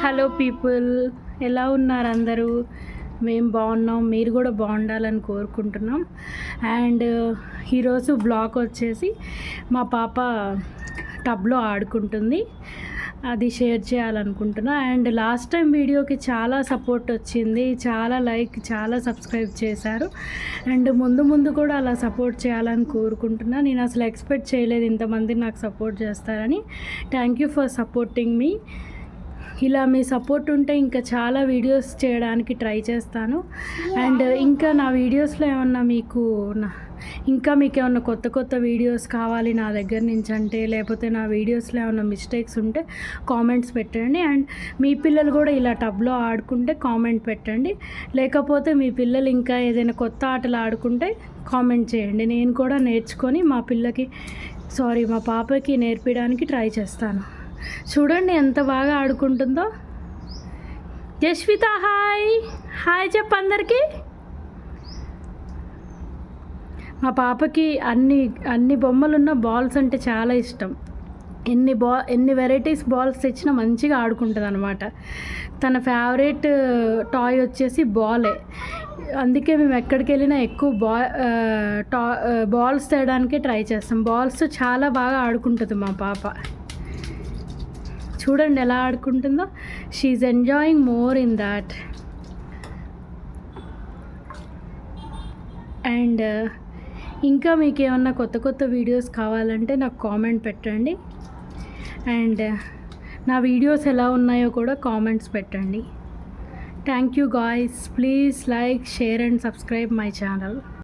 Hello people, ఎలా ఉన్నారు అందరూ? మేము బాగున్నాం, మీరు కూడా బాగుండాలని కోరుకుంటున్నాం. అండ్ ఈరోజు బ్లాగ్ వచ్చేసి మా పాప టబ్లో ఆడుకుంటుంది, అది షేర్ చేయాలనుకుంటున్నా. అండ్ లాస్ట్ టైం వీడియోకి చాలా సపోర్ట్ వచ్చింది, చాలా లైక్, చాలా సబ్స్క్రైబ్ చేశారు. అండ్ ముందు ముందు కూడా అలా సపోర్ట్ చేయాలని కోరుకుంటున్నా. నేను అసలు ఎక్స్పెక్ట్ చేయలేదు ఇంతమంది నాకు సపోర్ట్ చేస్తారని. థ్యాంక్ యూ ఫర్ సపోర్టింగ్ మీ. ఇలా మీ సపోర్ట్ ఉంటే ఇంకా చాలా వీడియోస్ చేయడానికి ట్రై చేస్తాను. అండ్ ఇంకా నా వీడియోస్లో ఏమన్నా ఇంకా మీకు ఏమన్నా కొత్త వీడియోస్ కావాలి నా దగ్గర నుంచి అంటే, లేకపోతే నా వీడియోస్లో ఏమన్నా మిస్టేక్స్ ఉంటే కామెంట్స్ పెట్టండి. అండ్ మీ పిల్లలు కూడా ఇలా టబ్లో ఆడుకుంటే కామెంట్ పెట్టండి. లేకపోతే మీ పిల్లలు ఇంకా ఏదైనా కొత్త ఆటలు ఆడుకుంటే కామెంట్ చేయండి. నేను కూడా నేర్చుకొని మా పాపకి నేర్పించడానికి ట్రై చేస్తాను. చూడండి ఎంత బాగా ఆడుకుంటుందో. యశ్విత హాయ్ హాయ్ చెప్పు అందరికీ. మా పాపకి అన్ని బొమ్మలున్న బాల్స్ అంటే చాలా ఇష్టం. ఎన్ని వెరైటీస్ బాల్స్ తెచ్చినా మంచిగా ఆడుకుంటుంది అనమాట. తన ఫేవరెట్ టాయ్ వచ్చేసి బాలే. అందుకే మేము ఎక్కడికి వెళ్ళినా ఎక్కువ బాల్స్ తేయడానికే ట్రై చేస్తాం. బాల్స్ చాలా బాగా ఆడుకుంటుంది మా పాప. చూడండి ఎలా ఆడుకుంటుందో. She's enjoying more in that. And ఇంకా మీకు ఏమన్నా కొత్త వీడియోస్ కావాలంటే నాకు కామెంట్ పెట్టండి. అండ్ నా వీడియోస్ ఎలా ఉన్నాయో కూడా కామెంట్స్ పెట్టండి. Thank you guys. Please like, share and subscribe my channel.